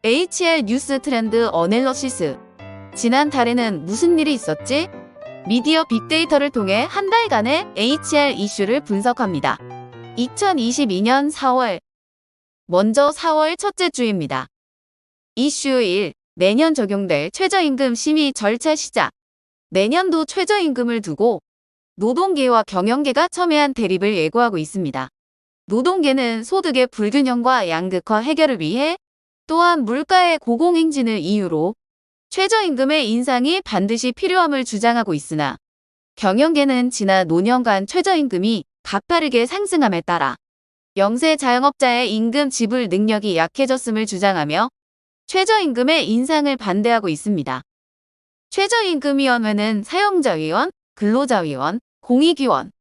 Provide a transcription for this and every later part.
HL 뉴스 트렌드 어널러시스. 지난 달에는 무슨 일이 있었지? 미디어 빅데이터를 통해 한 달간의 HL 이슈를 분석합니다. 2022년 4월. 먼저 4월 첫째 주입니다. 이슈 1. 내년 적용될 최저임금 심의 절차 시작. 내년도 최저임금을 두고 노동계와 경영계가 첨예한 대립을 예고하고 있습니다. 노동계는 소득의 불균형과 양극화 해결을 위해 또한 물가의 고공행진을 이유로 최저임금의 인상이 반드시 필요함을 주장하고 있으나 경영계는 지난 5년간 최저임금이 가파르게 상승함에 따라 영세 자영업자의 임금 지불 능력이 약해졌음을 주장하며 최저임금의 인상을 반대하고 있습니다. 최저임금위원회는 사용자위원, 근로자위원, 공익위원,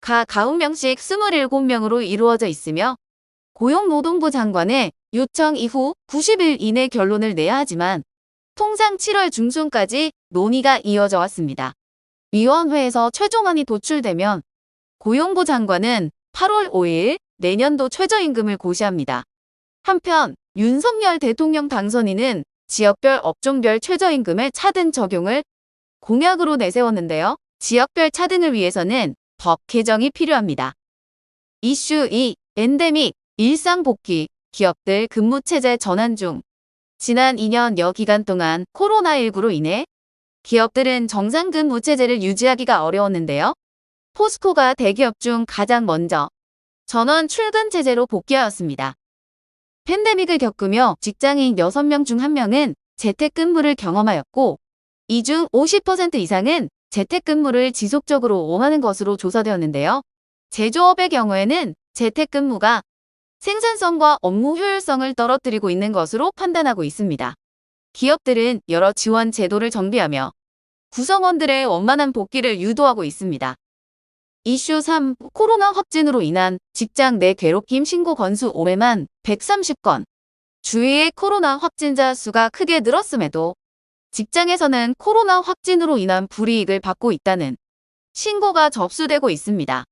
각 9명씩 27명으로 이루어져 있으며 고용노동부 장관의 요청 이후 90일 이내 결론을 내야 하지만 통상 7월 중순까지 논의가 이어져 왔습니다. 위원회에서 최종안이 도출되면 고용부 장관은 8월 5일 내년도 최저임금을 고시합니다. 한편 윤석열 대통령 당선인은 지역별 업종별 최저임금의 차등 적용을 공약으로 내세웠는데요. 지역별 차등을 위해서는 법 개정이 필요합니다. 이슈 2. 엔데믹, 일상 복귀, 기업들 근무체제 전환 중. 지난 2년여 기간 동안 코로나19로 인해 기업들은 정상 근무체제를 유지하기가 어려웠는데요. 포스코가 대기업 중 가장 먼저 전원 출근 체제로 복귀하였습니다. 팬데믹을 겪으며 직장인 6명 중 1명은 재택근무를 경험하였고 이 중 50% 이상은 재택근무를 지속적으로 원하는 것으로 조사되었는데요. 제조업의 경우에는 재택근무가 생산성과 업무 효율성을 떨어뜨리고 있는 것으로 판단하고 있습니다. 기업들은 여러 지원 제도를 정비하며 구성원들의 원만한 복귀를 유도하고 있습니다. 이슈 3. 코로나 확진으로 인한 직장 내 괴롭힘 신고 건수 올해만 130건. 주위의 코로나 확진자 수가 크게 늘었음에도 직장에서는 코로나 확진으로 인한 불이익을 받고 있다는 신고가 접수되고 있습니다.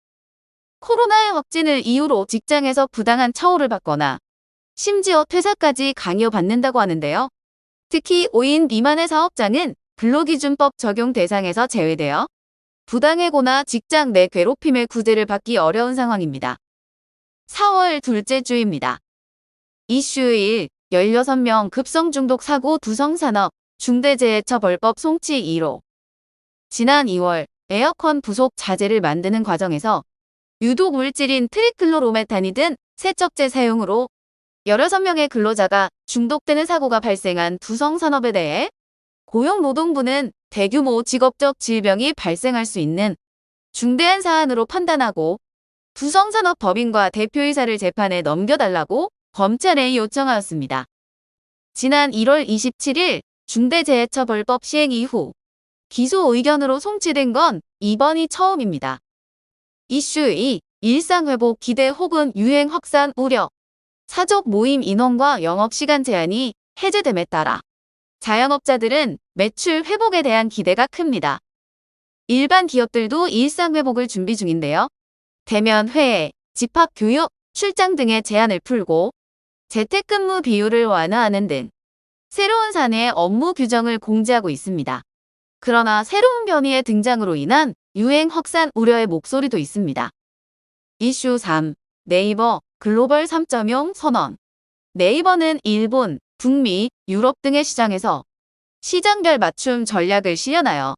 코로나의 확진을 이유로 직장에서 부당한 처우를 받거나 심지어 퇴사까지 강요받는다고 하는데요. 특히 5인 미만의 사업장은 근로기준법 적용 대상에서 제외되어 부당해고나 직장 내 괴롭힘의 구제를 받기 어려운 상황입니다. 4월 둘째 주입니다. 이슈 1. 16명 급성중독 사고 두성산업 중대재해처벌법 송치 1호. 지난 2월 에어컨 부속 자재를 만드는 과정에서 유독 물질인 트리클로로메탄이 든 세척제 사용으로 16명의 근로자가 중독되는 사고가 발생한 두성산업에 대해 고용노동부는 대규모 직업적 질병이 발생할 수 있는 중대한 사안으로 판단하고 두성산업 법인과 대표이사를 재판에 넘겨달라고 검찰에 요청하였습니다. 지난 1월 27일 중대재해처벌법 시행 이후 기소 의견으로 송치된 건 이번이 처음입니다. 이슈 2. 일상회복 기대 혹은 유행 확산 우려. 사적 모임 인원과 영업시간 제한이 해제됨에 따라 자영업자들은 매출 회복에 대한 기대가 큽니다. 일반 기업들도 일상회복을 준비 중인데요. 대면 회의, 집합교육, 출장 등의 제한을 풀고 재택근무 비율을 완화하는 등 새로운 사내의 업무 규정을 공지하고 있습니다. 그러나 새로운 변이의 등장으로 인한 유행 확산 우려의 목소리도 있습니다. 이슈 3. 네이버 글로벌 3.0 선언. 네이버는 일본, 북미, 유럽 등의 시장에서 시장별 맞춤 전략을 실현하여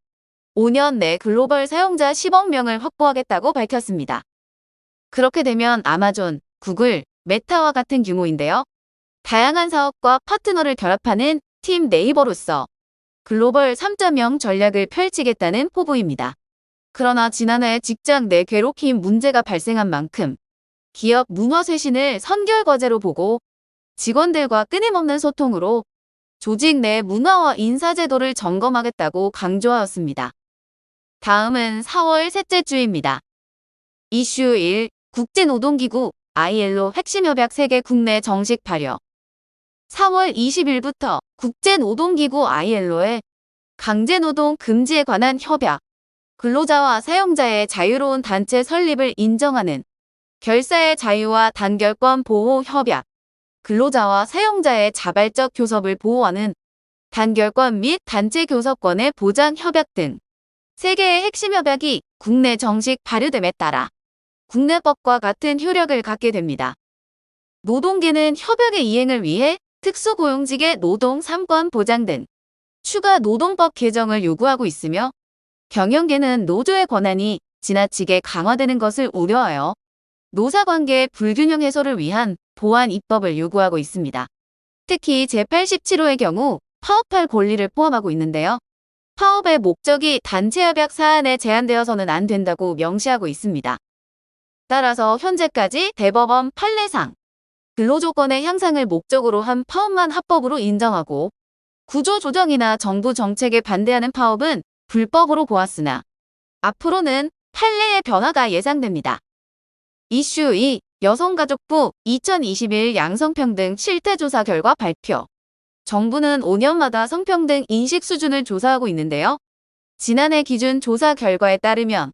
5년 내 글로벌 사용자 10억 명을 확보하겠다고 밝혔습니다. 그렇게 되면 아마존, 구글, 메타와 같은 규모인데요. 다양한 사업과 파트너를 결합하는 팀 네이버로서 글로벌 3.0 전략을 펼치겠다는 포부입니다. 그러나 지난해 직장 내 괴롭힘 문제가 발생한 만큼 기업 문화 쇄신을 선결과제로 보고 직원들과 끊임없는 소통으로 조직 내 문화와 인사제도를 점검하겠다고 강조하였습니다. 다음은 4월 셋째 주입니다. 이슈 1. 국제노동기구 ILO 핵심협약 세계 국내 정식 발효. 4월 20일부터 국제노동기구 ILO의 강제노동 금지에 관한 협약, 근로자와 사용자의 자유로운 단체 설립을 인정하는 결사의 자유와 단결권 보호 협약, 근로자와 사용자의 자발적 교섭을 보호하는 단결권 및 단체 교섭권의 보장 협약 등 3개의 핵심 협약이 국내 정식 발효됨에 따라 국내법과 같은 효력을 갖게 됩니다. 노동계는 협약의 이행을 위해 특수고용직의 노동 3권 보장 등 추가 노동법 개정을 요구하고 있으며 경영계는 노조의 권한이 지나치게 강화되는 것을 우려하여 노사관계의 불균형 해소를 위한 보완 입법을 요구하고 있습니다. 특히 제87호의 경우 파업할 권리를 포함하고 있는데요. 파업의 목적이 단체협약 사안에 제한되어서는 안 된다고 명시하고 있습니다. 따라서 현재까지 대법원 판례상 근로조건의 향상을 목적으로 한 파업만 합법으로 인정하고 구조조정이나 정부 정책에 반대하는 파업은 불법으로 보았으나 앞으로는 판례의 변화가 예상됩니다. 이슈 2. 여성가족부 2021 양성평등 실태조사 결과 발표. 정부는 5년마다 성평등 인식 수준을 조사하고 있는데요. 지난해 기준 조사 결과에 따르면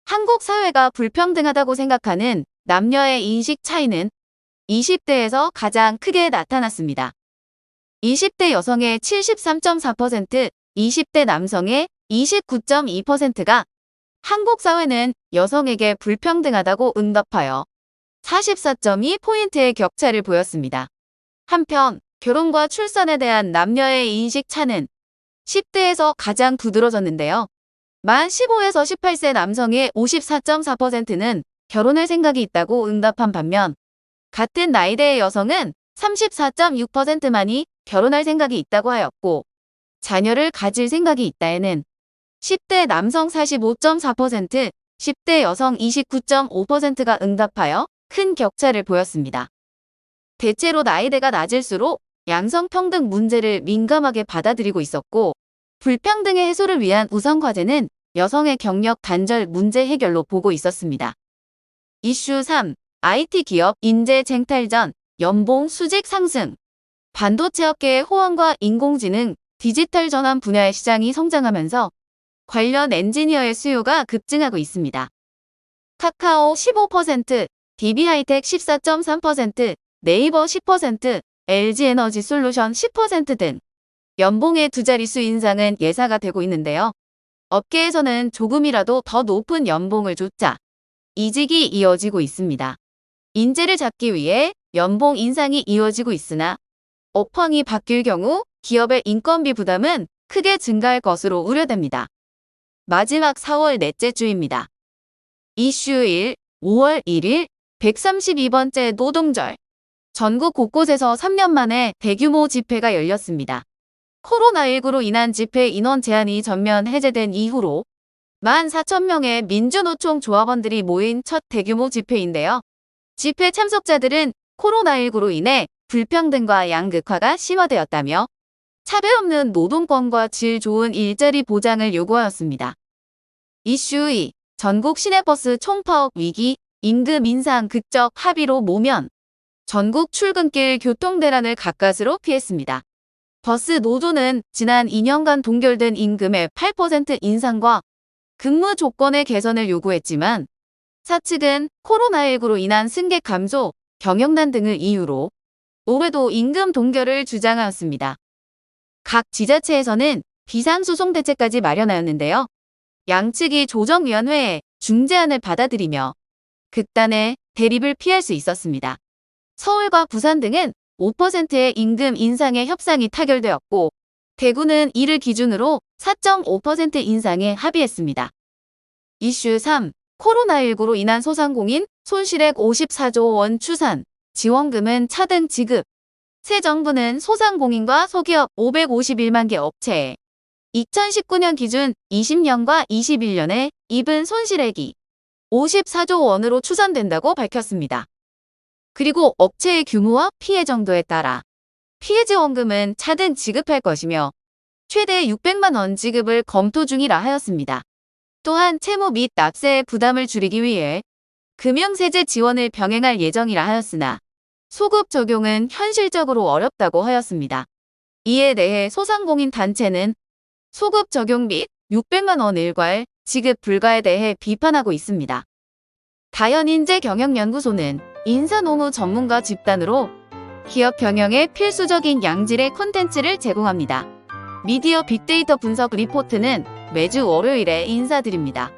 한국 사회가 불평등하다고 생각하는 남녀의 인식 차이는 20대에서 가장 크게 나타났습니다. 20대 여성의 73.4%, 20대 남성의 29.2%가 한국 사회는 여성에게 불평등하다고 응답하여 44.2포인트의 격차를 보였습니다. 한편 결혼과 출산에 대한 남녀의 인식 차는 10대에서 가장 두드러졌는데요. 만 15에서 18세 남성의 54.4%는 결혼할 생각이 있다고 응답한 반면 같은 나이대의 여성은 34.6%만이 결혼할 생각이 있다고 하였고 자녀를 가질 생각이 있다에는 10대 남성 45.4%, 10대 여성 29.5%가 응답하여 큰 격차를 보였습니다. 대체로 나이대가 낮을수록 양성평등 문제를 민감하게 받아들이고 있었고 불평등의 해소를 위한 우선 과제는 여성의 경력 단절 문제 해결로 보고 있었습니다. 이슈 3. IT 기업 인재 쟁탈전, 연봉 수직 상승. 반도체 업계의 호황과 인공지능, 디지털 전환 분야의 시장이 성장하면서 관련 엔지니어의 수요가 급증하고 있습니다. 카카오 15%, DB하이텍 14.3%, 네이버 10%, LG에너지솔루션 10% 등 연봉의 두 자릿수 인상은 예사가 되고 있는데요. 업계에서는 조금이라도 더 높은 연봉을 쫓자 이직이 이어지고 있습니다. 인재를 잡기 위해 연봉 인상이 이어지고 있으나 업황이 바뀔 경우 기업의 인건비 부담은 크게 증가할 것으로 우려됩니다. 마지막 4월 넷째 주입니다. 이슈 1. 5월 1일 132번째 노동절. 전국 곳곳에서 3년 만에 대규모 집회가 열렸습니다. 코로나19로 인한 집회 인원 제한이 전면 해제된 이후로 14,000명의 민주노총 조합원들이 모인 첫 대규모 집회인데요. 집회 참석자들은 코로나19로 인해 불평등과 양극화가 심화되었다며 차별 없는 노동권과 질 좋은 일자리 보장을 요구하였습니다. 이슈 2. 전국 시내버스 총파업 위기, 임금 인상 극적 합의로 모면. 전국 출근길 교통대란을 가까스로 피했습니다. 버스 노조는 지난 2년간 동결된 임금의 8% 인상과 근무 조건의 개선을 요구했지만 사측은 코로나19로 인한 승객 감소, 경영난 등을 이유로 올해도 임금 동결을 주장하였습니다. 각 지자체에서는 비상소송 대책까지 마련하였는데요. 양측이 조정위원회에 중재안을 받아들이며 극단의 대립을 피할 수 있었습니다. 서울과 부산 등은 5%의 임금 인상의 협상이 타결되었고 대구는 이를 기준으로 4.5% 인상에 합의했습니다. 이슈 3. 코로나19로 인한 소상공인 손실액 54조 원 추산, 지원금은 차등 지급. 새 정부는 소상공인과 소기업 551만 개 업체에 2019년 기준 20년과 21년에 입은 손실액이 54조 원으로 추산된다고 밝혔습니다. 그리고 업체의 규모와 피해 정도에 따라 피해 지원금은 차등 지급할 것이며 최대 600만 원 지급을 검토 중이라 하였습니다. 또한 채무 및 납세의 부담을 줄이기 위해 금융세제 지원을 병행할 예정이라 하였으나 소급 적용은 현실적으로 어렵다고 하였습니다. 이에 대해 소상공인 단체는 소급 적용 및 600만 원 일괄 지급 불가에 대해 비판하고 있습니다. 다현인재경영연구소는 인사노무 전문가 집단으로 기업 경영에 필수적인 양질의 콘텐츠를 제공합니다. 미디어 빅데이터 분석 리포트는 매주 월요일에 인사드립니다.